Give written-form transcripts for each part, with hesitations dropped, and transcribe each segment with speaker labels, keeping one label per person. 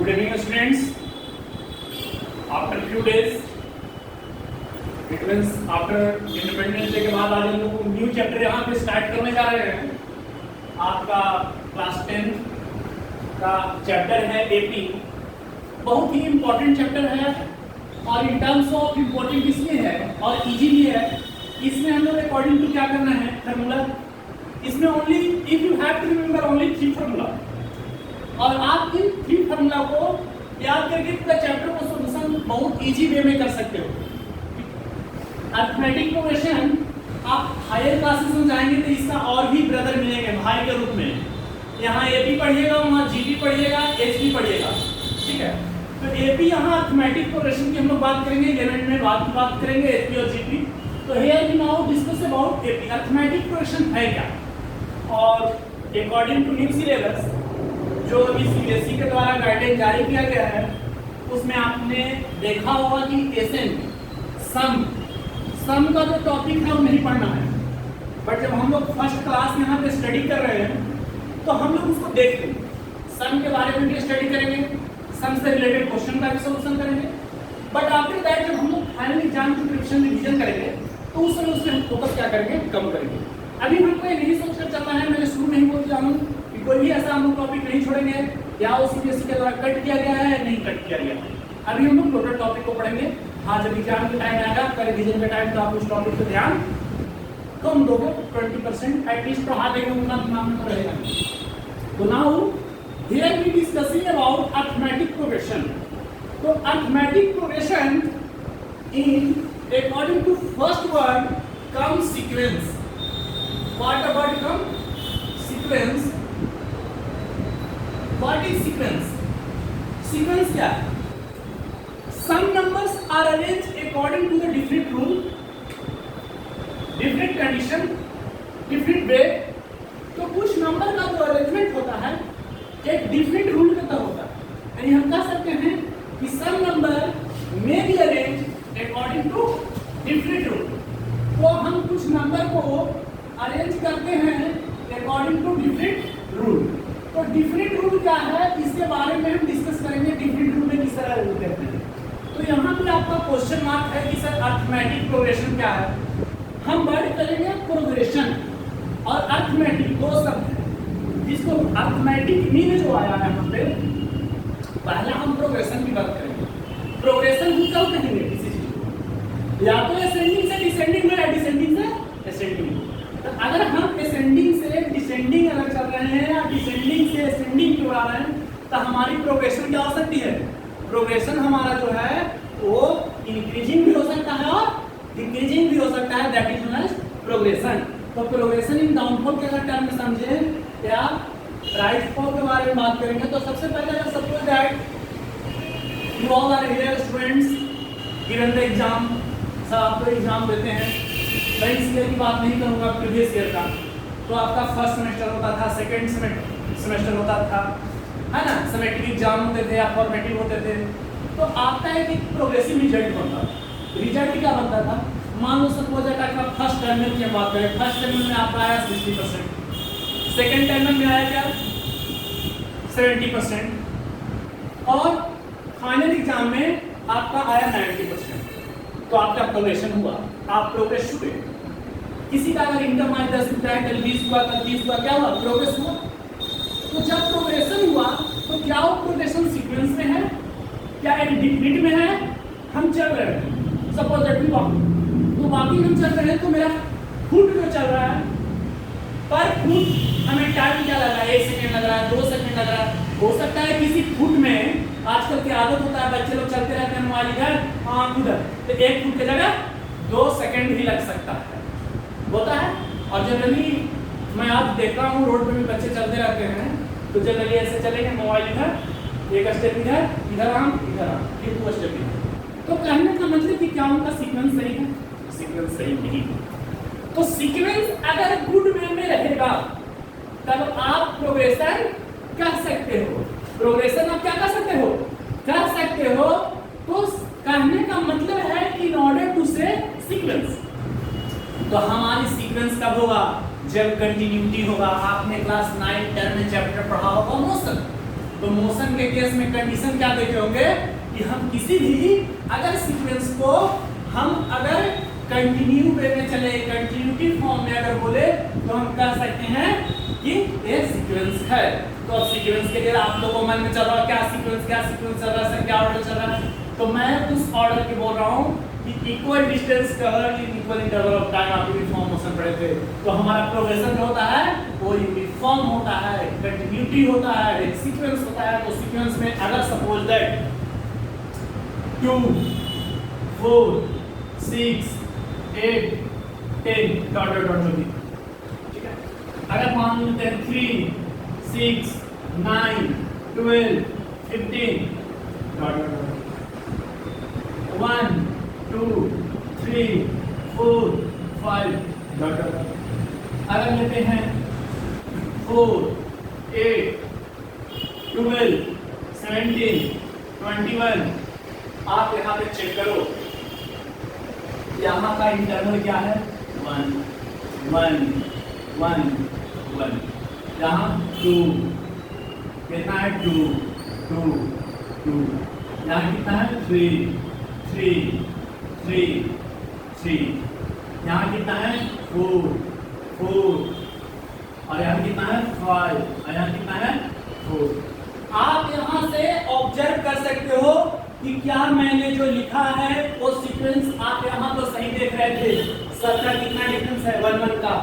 Speaker 1: Good evening, students. After few days, it means after Independence Day के बाद आज हम लोग न्यू चैप्टर यहाँ पे स्टार्ट करने जा रहे हैं। आपका क्लास 10 का चैप्टर है एपी। बहुत ही इम्पोर्टेंट चैप्टर है और इन टर्म्स ऑफ इम्पोर्टेंट इसलिए है और इजी भी है। इसमें हम लोग अकॉर्डिंग टू क्या करना है फार्मूला, इसमें only if you have to remember only 3 formula और आप इन 3 फार्मूला को याद करके पूरा चैप्टर को सॉल्यूशन बहुत इजी वे में कर सकते हो। अरिथमेटिक प्रोग्रेशन आप हायर क्लासेस में जाएंगे तो इसका और भी ब्रदर मिलेंगे भाई के रूप में। यहाँ एपी पढ़िएगा, वहाँ जीपी पढ़िएगा, एचपी पढ़िएगा, ठीक है। तो एपी यहाँ अरिथमेटिक प्रोग्रेशन की हम लोग बात करेंगे, 11 में बात करेंगे एपी और जीपी। तो here we now discuss about AP. Arithmetic progression है क्या, और अकॉर्डिंग टू न्यू सिलेबस जो अभी सीबीएसई के द्वारा गाइडलाइन जारी किया गया है उसमें आपने देखा होगा कि एसएन सम का जो टॉपिक है वो नहीं पढ़ना है। बट जब हम लोग फर्स्ट क्लास यहाँ पे स्टडी कर रहे हैं तो हम लोग उसको देख लेंगे, सम के बारे में भी स्टडी करेंगे, सम से रिलेटेड क्वेश्चन का भी सोल्यूशन करेंगे। बट आफ्टर दैट जब हम लोग फाइनल एग्जाम की प्रिपरेशन रिवीजन करेंगे तो उस समय उसमें हम फोकस क्या करेंगे, कम करेंगे। अभी हमको ये नहीं सोचकर चलना है, मैंने शुरू नहीं बोल जानूँ कि कोई भी ऐसा हम लोग टॉपिक नहीं छोड़ेंगे या वो सीबीएसई के द्वारा कट किया गया है नहीं कट किया गया है। अभी हम लोग टोटल टॉपिक को पढ़ेंगे। हाँ, जब एग्जाम का टाइम आएगा आपका रिवीजन का टाइम, तो आप उस टॉपिक पर ध्यान कम दोगे, 20% एटलीस्ट पढ़ा देंगे, उतना दिमाग में रहेगा। तो now here we discussing about arithmetic progression. तो arithmetic progression in according to first word come sequence. What about come sequence? What is sequence? Sequence क्या है? Some numbers are arranged according to the different rule, different condition, different way. तो कुछ number का जो arrangement होता है एक different rule के तहत होता है। यानी हम कह सकते हैं कि some number may be arranged according to different rule। तो हम कुछ नंबर को अरेंज करते हैं अकॉर्डिंग टू डिफरेंट रूल। तो डिफरेंट रूल क्या है इसके बारे में हम डिस्कस करेंगे, डिफरेंट रूल में किस तरह रूल कहते हैं। तो यहाँ पे आपका क्वेश्चन मार्क है कि सर अरिथमेटिक प्रोग्रेशन क्या है। हम बात करेंगे प्रोग्रेशन और अरिथमेटिक, दो शब्द है जिसको अरिथमेटिक मीन जो आया है यहाँ पे, पहला हम प्रोग्रेशन की बात करेंगे। प्रोग्रेशन हम कब कहेंगे किसी चीज को, या तो असेंडिंग से डिसेंडिंग में या डिसेंडिंग से असेंडिंग। तो अगर हम असेंडिंग से डिसेंडिंग अगर चल रहे हैं या डिसेंडिंग से असेंडिंग की ओर आ रहे हैं तो हमारी प्रोग्रेशन क्या हो सकती है। प्रोग्रेशन हमारा जो है वो इंक्रीजिंग भी हो सकता है और डिक्रीजिंग भी हो सकता है, that is known as progression. तो प्रोग्रेशन इन डाउनफॉल के अगर टर्म में समझे या राइज फॉल के बारे में बात करेंगे तो सबसे पहले अगर suppose that you all are here students given the exam, सब आप तो एग्जाम देते हैं। मैं इस ईयर की बात नहीं करूंगा, प्रीवियस ईयर का। तो आपका फर्स्ट सेमेस्टर होता था, सेकंड सेमेस्टर होता था, है ना, सेमेस्टिक एग्जाम होते थे या फॉर्मेटिव होते थे। तो आपका एक प्रोग्रेसिव रिजल्ट बनता था। रिजल्ट क्या बनता था, मान लो सपोज आपका फर्स्ट टर्मिनल की बात करें, फर्स्ट टर्मिनल में आपका आया 60%, सेकेंड टर्मिनल में आया क्या 70% और फाइनल एग्जाम में आपका आया 90%। तो आपका प्रोग्रेशन हुआ, आप प्रोग्रेस हुए। किसी का अगर इनकम आए 10 रुपया, कल 20 हुआ, कल 30 हुआ, क्या हुआ, प्रोग्रेस हुआ। तो जब प्रोग्रेशन हुआ तो क्या वो प्रोग्रेशन सीक्वेंस में है, क्या एक डिफरेंट में है, हम चल रहे हैं सपोज दैट वी वॉक, तो वॉकिंग हम चल रहे हैं तो मेरा फुट जो चल रहा है पर फुट हमें टाइम क्या लग रहा है, 1 सेकेंड लग रहा है, 2 सेकेंड लग रहा है। हो सकता है किसी फुट में आजकल की आदत होता है, बच्चे लोग चलते रहते हैं मोबाइल इधर आँख उधर, तो 1 फुट की जगह 2 सेकेंड भी लग सकता है, होता है। और जनरली मैं आज देखता हूँ रोड पे भी बच्चे चलते रहते हैं तो जनरली ऐसे चलेंगे, मोबाइल इधर, एक स्टेप इधर, इधर आम, फिर 2 स्टेप इधर। तो कहने का मतलब कि क्या उनका सीक्वेंस सही है, सीक्वेंस सही नहीं है। तो सीक्वेंस अगर गुड वे में रहेगा तब आप प्रोग्रेशन कह सकते हो। प्रोग्रेशन आप क्या कर सकते हो, कर सकते हो। तो कहने का मतलब है कि इन ऑर्डर टू से सीक्वेंस, तो हमारी सीक्वेंस कब होगा, जब कंटिन्यूटी होगा। आपने क्लास 9 10 में चैप्टर पढ़ा होगा मोशन, तो मोशन के केस में कंडीशन क्या देखे होंगे कि हम किसी भी अगर सीक्वेंस को हम अगर कंटिन्यू वे में चले, कंटिन्यूटी फॉर्म में अगर बोले तो हम कह सकते हैं कि ये सीक्वेंस है। तो अब सीक्वेंस के लिए आप लोगों को मन में चल रहा है क्या सीक्वेंस चल रहा है, क्या ऑर्डर चल रहा है। तो मैं उस ऑर्डर की बोल रहा हूँ कि equal distance covered in equal interval of time आप यूनिफॉर्म मोशन पढ़े थे। तो हमारा प्रोग्रेशन जो होता है वो यूनिफॉर्म होता है, कंटिन्यूटी होता है, एक सीक्वेंस होता है। तो सीक्वेंस में अगर suppose that 2 4 6 8 10 dot dot dot होगी, ठीक है। अगर मान लेते हैं 3 6 9 12 15 dot dot dot 1 2 3 4 5 dot dot dot. अगर लेते हैं 4 8 12 17 21, आप यहाँ पे चेक करो यहाँ का इंटरवल क्या है 1 1 1 1, यहाँ 2 कितना है 2 2 2, यहाँ कितना है 3 3 3 3, यहाँ कितना है 4 4, और यहाँ कितना है 5, और यहाँ कितना है 4। आप यहाँ से ऑब्जर्व कर सकते हो कि क्या मैंने जो लिखा है वो सीक्वेंस आप यहाँ तो सही देख रहे थे। सबका कितना डिफरेंस है 1 1 का,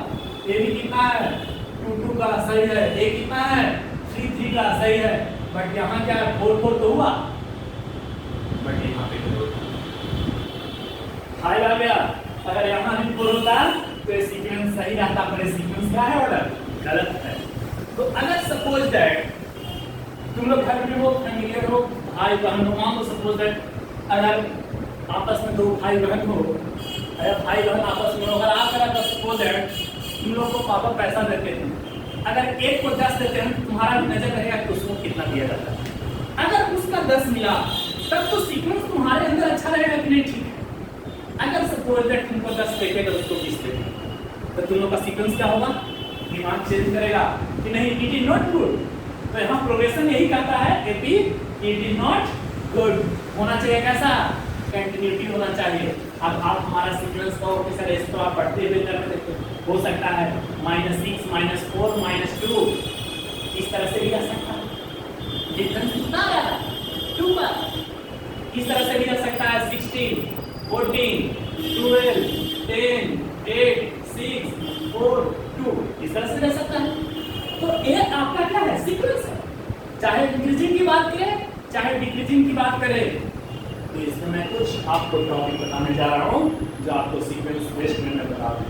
Speaker 1: ये भी कितना है 2 2 का सही है, ये कितना है 3 3 का सही है। बट यहाँ क्या 4 4 तो हुआ, बट यहाँ पे 5 आ गया। अगर यहाँ भी 4 होता तो ये सीक्वेंस सही रहता, पर ये सीक्वेंस क्या है ऑर्डर गलत है। तो अगर सपोज दैट तुम लोग घर में हो, फैमिली हो, भाई बहन हो, मान लो सपोज दैट अगर आपस में 2 भाई बहन हो, अगर भाई बहन आपस में हो, अगर आप अगर सपोज दैट तुम लोग को पापा पैसा देते हैं, अगर एक को 10 देते हैं तुम्हारा भी नजर रहेगा कि उसको कितना दिया जाता है। अगर उसका 10 मिला तब तो सीक्वेंस तुम्हारे अंदर अच्छा रहेगा कि नहीं, ठीक है। अगर सपोज दैट तुमको 10 देते तो उसको 20 देते तो तुम लोग का सीक्वेंस क्या होगा, दिमाग चेंज करेगा कि नहीं इट इज नॉट गुड। तो यहाँ प्रोग्रेशन यही कहता है AP it is not good, होना चाहिए कैसा कंटिन्यूटी होना चाहिए। अब आप हमारा सीक्वेंस का ऑफिसर है इसको आप पढ़ते हुए कर सकते हो सकता है -6 -4 -2 इस तरह से भी आ सकता है, डिफरेंस कितना आ रहा है 2 का। इस तरह से भी आ सकता है 16 14 12 10 8 6 4 2 इस तरह से रह सकता है। तो ये आपका क्या है सीक्वेंस है, चाहे इंक्रीजिंग की बात करें चाहे डिक्रीजिंग की बात करें। तो इसमें मैं कुछ आपको टॉपिक बताने जा रहा हूं जो आपको सीक्वेंस बेस्ड में मैं बता दूं।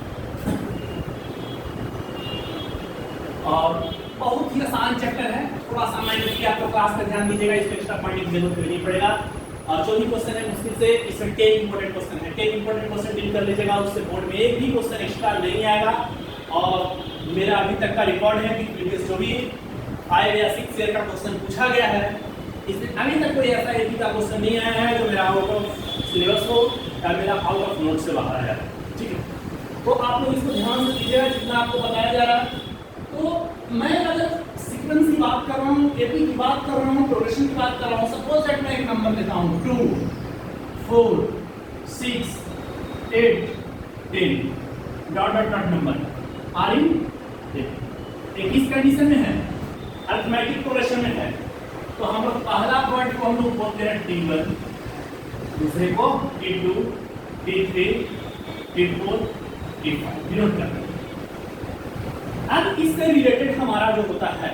Speaker 1: और बहुत ही आसान चैप्टर है, थोड़ा सा मैं कि आपको क्लास में ध्यान दीजिएगा, इसमें एक्स्ट्रा पॉइंट की जरूरत नहीं पड़ेगा। और जो भी क्वेश्चन है मुश्किल से इसमें 10 इंपॉर्टेंट क्वेश्चन है, 10 इंपॉर्टेंट क्वेश्चन डील कर लीजिएगा, उससे बोर्ड में एक भी क्वेश्चन एक्स्ट्रा नहीं आएगा। और मेरा अभी तक का रिकॉर्ड है कि प्रीवियस जो भी 5 या 6 ईयर का क्वेश्चन पूछा गया है इसमें अभी तक कोई ऐसा एक का क्वेश्चन नहीं आया है जो मेरा आउट ऑफ सिलेबस हो या मेरा आउट ऑफ नोट से बाहर आया है, ठीक है। तो आप लोग इसको ध्यान से कीजिएगा जितना आपको बताया जा रहा है। तो मैं अगर सीक्वेंस की बात कर रहा हूँ, एपी की बात कर रहा हूँ, प्रोग्रेशन की बात कर रहा हूँ, सपोज दैट मैं एक नंबर लेता हूँ 2 4 6 8 10 dot dot dot number are in एक इस कंडीशन में है, अरिथमेटिक प्रोग्रेशन में है। तो हम लोग पहला पॉइंट को हम लोग बोलते हैं T1, दूसरे को T2 T3 T4 T5 denote करते हैं। अब इससे रिलेटेड हमारा जो होता है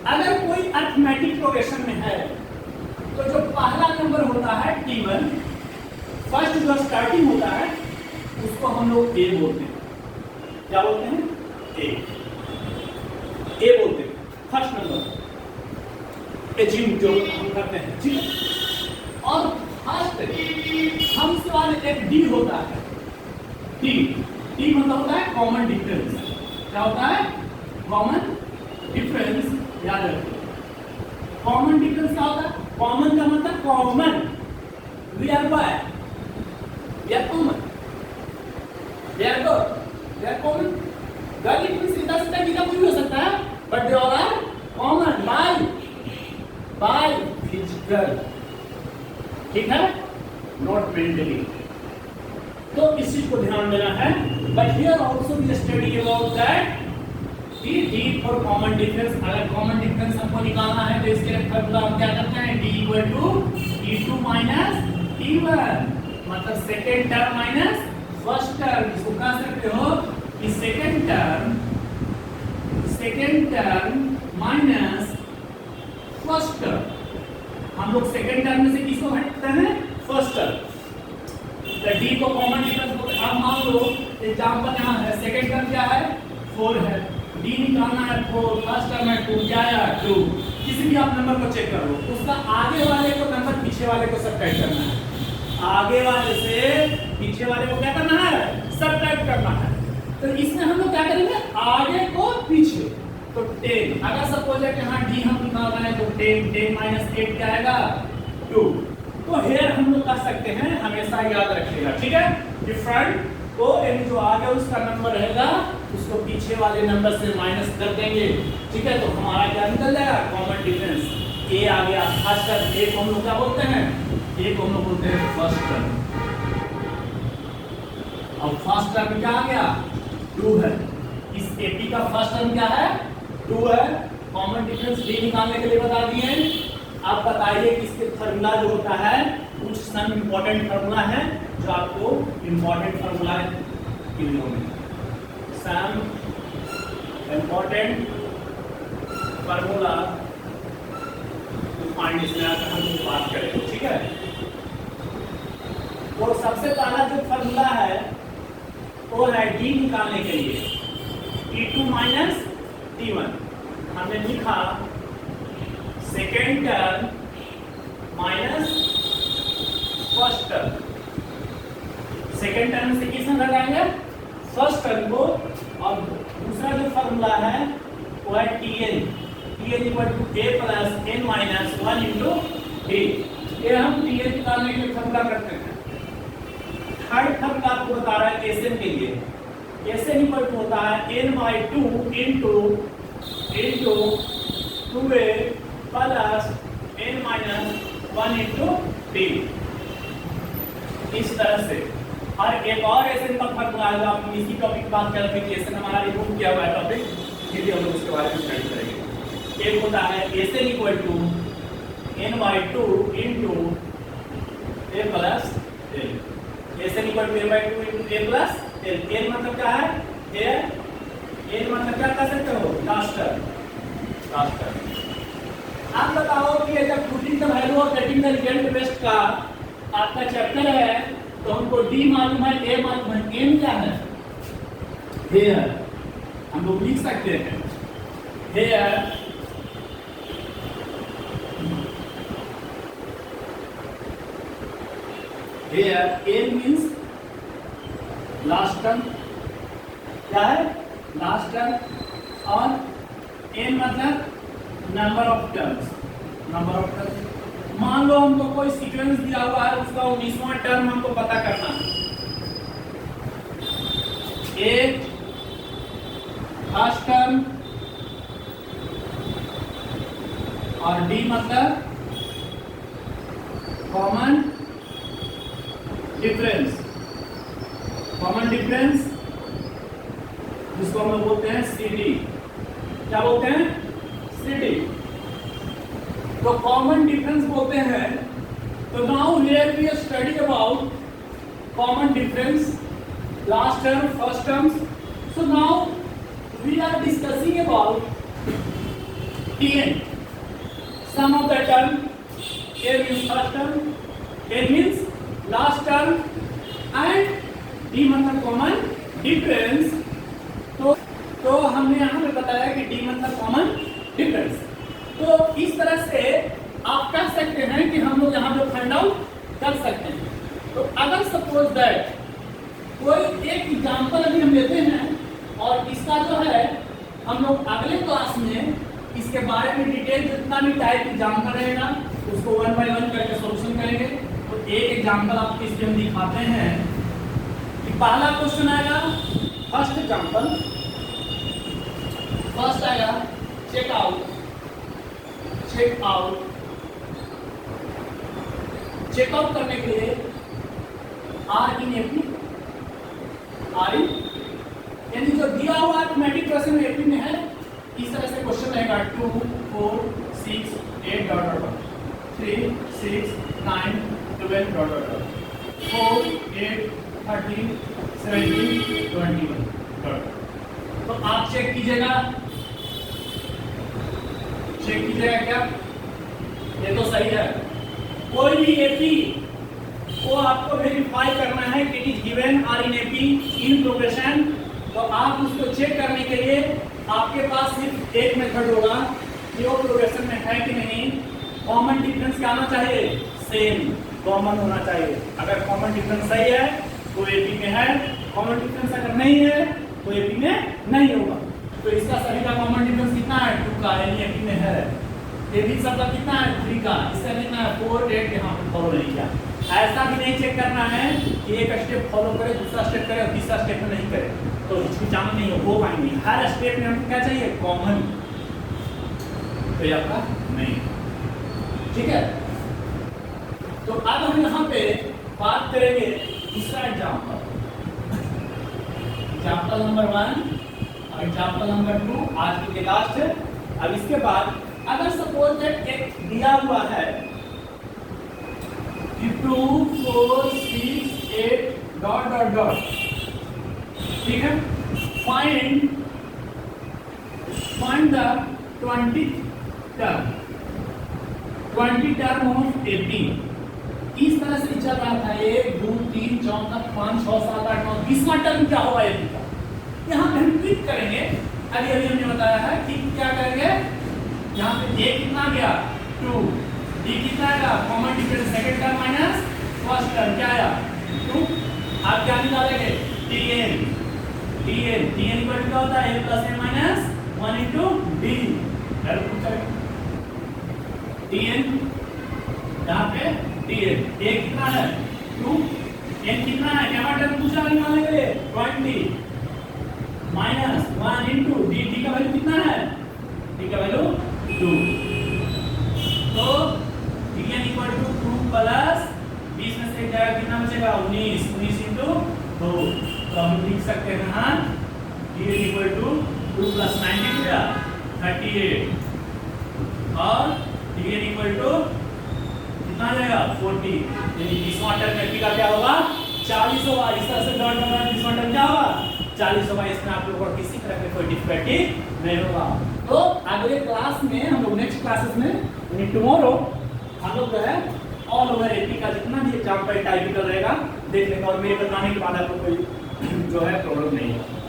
Speaker 1: अगर कोई अरिथमेटिक प्रोग्रेशन में है तो जो पहला नंबर होता है T1 फर्स्ट जो स्टार्टिंग होता है उसको हम लोग A बोलते हैं। क्या बोलते हैं ए बोलते हैं फर्स्ट नंबर एज्यूम जो हम करते हैं, ठीक है। और फर्स्ट हम सवाल एक डी होता है, डी डी मतलब होता है कॉमन डिफरेंस। क्या होता है कॉमन डिफरेंस, याद रखिए कॉमन डिफरेंस क्या होता है, कॉमन का मतलब common, we are by we are common we are good we are common. The difference सीधा सीधा कितना कोई हो सकता है but they all are common by girl, ठीक है, नॉट मेंटली। तो इस चीज को ध्यान देना है। But here also we study about that D for common difference. अगर कॉमन डिफरेंस हमको निकालना है तो इसके लिए फॉर्मूला हम क्या करते हैं, d equal to t2 minus t1, मतलब second term minus first term. इसको कह सकते हो कि second term minus first term. हम लोग सेकेंड टर्म में से किसको घटाते हैं, फर्स्ट टर्म। तो d को कॉमन डिफरेंस बोलते हैं। अब मान लो एग्जांपल यहाँ है, सेकेंड टर्म क्या है, 4 है, d निकालना है 4, फर्स्ट टर्म है 2, क्या है 2। किसी भी आप नंबर को चेक कर लो, उसका आगे वाले को नंबर पीछे वाले को सब्ट्रैक्ट करना है। आगे वाले से पीछे वाले को क्या करना है, सब्ट्रैक्ट करना है। तो इसमें हम लोग क्या करेंगे, आगे को पीछे। तो 10, अगर सपोज है कि हाँ d हम निकाल रहे हैं तो 10 माइनस 8 क्या आएगा, 2। तो हेयर हम लोग कर सकते हैं, हमेशा याद रखिएगा, ठीक है। डिफरेंट को यानी जो आगे उसका नंबर रहेगा उसको पीछे वाले नंबर से माइनस कर देंगे, ठीक है। तो हमारा क्या निकल जाएगा, कॉमन डिफरेंस। ए आ गया फर्स्ट टर्म, ए को हम लोग क्या बोलते हैं, ए को हम लोग बोलते हैं फर्स्ट टर्म। अब फर्स्ट टर्म क्या आ गया, 2 है। इस एपी का फर्स्ट टर्म क्या है, 2 है। कॉमन डिफरेंस डी निकालने के लिए बता दिए। आप बताइए कि इसके फार्मूला जो होता है कुछ सम इंपॉर्टेंट फार्मूला है जो आपको important formula some important formula find, इसमें आकर हम बात करेंगे, ठीक है। तो सबसे पहला जो फार्मूला है वो है डी निकालने के लिए t2 माइनस t1। हमने लिखा second term minus first term. Second term से किस में घटाएंगे, फर्स्ट टर्म को। और दूसरा जो फार्मूला है वो है tn equal to a plus n minus 1 into d। ये हम tn निकालने के लिए फार्मूला करते हैं। थर्ड फार्मूला आपको बता रहा है Sn के लिए। Sn इक्वल टू होता है n by 2 into 2a plus n minus 1 into d। इस तरह से। और एक और Sn का फार्मूला है जो आप इसी टॉपिक की बात कर रहे थे कि Sn हमारा रिमूव किया हुआ है टॉपिक, फिर भी हम लोग उसके बारे में स्टडी करेंगे। एक होता है Sn equal to n by 2 into a plus l। Sn equal to a by 2 into a plus l। n मतलब क्या है, a। n मतलब क्या कर सकते हो, लास्ट टर्म। आप बताओ कि जब पुटिंग द वैल्यू और गेटिंग द रिजल्ट बेस्ट का आपका चैप्टर है तो हमको d मालूम है, a मालूम है, n क्या है, हेयर। हम लोग लिख सकते हैं here n means last term, क्या है, लास्ट टर्म। और n मतलब नंबर ऑफ टर्म्स। मान लो हमको कोई सीक्वेंस दिया हुआ है, उसका 19वां टर्म हमको पता करना है। एक फर्स्ट टर्म और डी मतलब कॉमन डिफरेंस। जिसको हम लोग बोलते हैं CD। क्या बोलते हैं, CD। तो कॉमन डिफरेंस बोलते हैं। तो now here we study about common difference, last term, first terms. So now we are discussing about Tn, sum of the term। A means first term, N means last term and D मतलब common difference. तो हमने यहाँ पे बताया कि D मतलब common difference. तो इस तरह से आप कह सकते हैं कि हम लोग यहाँ पे फाइंड आउट कर सकते हैं। तो अगर सपोज दैट कोई एक एग्जांपल अभी हम लेते हैं और इसका जो है हम लोग अगले क्लास में इसके बारे में डिटेल जितना भी टाइप एग्जांपल रहेगा उसको 1 बाय 1 करके सॉल्यूशन करेंगे। तो एक एग्जांपल आपको इसमें हम दिखाते हैं कि पहला क्वेश्चन आएगा, फर्स्ट एग्जांपल, फर्स्ट आएगा चेक आउट चेकआउट करने के लिए are in AP, are in, यानी जो दिया हुआ अरिथमेटिक प्रोग्रेशन में एपी में है, इस तरह से क्वेश्चन रहेगा 2 4 6 8 dot dot dot 3 6 9 12 dot dot dot 4 8 13 17 21 dot. तो आप चेक कीजिएगा क्या ये तो सही है। कोई भी एपी को आपको वेरीफाई करना है कि it is given are in AP in progression, तो आप उसको चेक करने के लिए आपके पास सिर्फ एक मेथड होगा कि वो प्रोग्रेशन में है कि नहीं। कॉमन डिफरेंस क्या आना चाहिए, सेम कॉमन होना चाहिए। अगर कॉमन डिफरेंस सही है तो एपी में है, कॉमन डिफरेंस अगर नहीं है तो एपी में नहीं होगा। तो इसका सभी का कॉमन डिफरेंस कितना है, 2 का, यानी एपी में है। ये भी सबका कितना है, 3 का, इसका कितना है 4 8, यहाँ पे फॉलो नहीं किया। ऐसा भी नहीं चेक करना है कि एक स्टेप फॉलो करे, दूसरा स्टेप करे और तीसरा स्टेप में नहीं करे, तो हिचकिचाना नहीं हो पाएंगे। हर स्टेप में हमको क्या चाहिए, कॉमन। तो ये आपका नहीं, ठीक है। तो अब हम यहाँ पे बात करेंगे दूसरा एग्जाम्पल, एग्जाम्पल नंबर 1 और एग्जाम्पल नंबर 2 आज के लास्ट है। अब इसके बाद अगर सपोज दैट एक दिया हुआ है 2 4 6 8 डॉट डॉट डॉट, ठीक है। Find the 20 term of AP. इस तरह से चल रहा था 1 2 3 4 5 6 7 8 9 20वां टर्म क्या होगा एपी का। यहाँ पे हम क्लिक करेंगे, अभी हमने बताया है कि क्या करेंगे, यहाँ पे ए कितना गया 2, डी कितना आएगा, common difference second term minus first term क्या आया 2। आप क्या निकालेंगे, tn इक्वल टू क्या होता है, a plus n minus 1 into d। tn यहाँ पे tn, a कितना है 2, n कितना है, क्या टर्म दूसरा निकालने के लिए 20 माइनस 1 इनटू d, d का वैल्यू कितना है, d का वैल्यू 2। तो tn इक्वल टू 2 प्लस 20 में से क्या कितना बचेगा 19 इनटू 2। तो हम लिख सकते हैं हाँ tn इक्वल टू 2 प्लस 9 कितना 38 और tn इक्वल टू कितना आ जाएगा 40। यानी 20वां टर्म एपी का क्या होगा 40 होगा। इस तरह से डॉट डॉट 20वां टर्म क्या होगा 40 होगा। इसमें आप लोगों को किसी तरह की कोई डिफिकल्टी नहीं होगा। तो अगले क्लास में हम लोग नेक्स्ट क्लासेस में यानी टुमारो हम लोग जो है ऑल ओवर एपी का जितना भी एग्जाम्पल टाइपिकल रहेगा देख लेंगे और मेरे बताने के बाद आपको कोई जो है प्रॉब्लम नहीं होगा।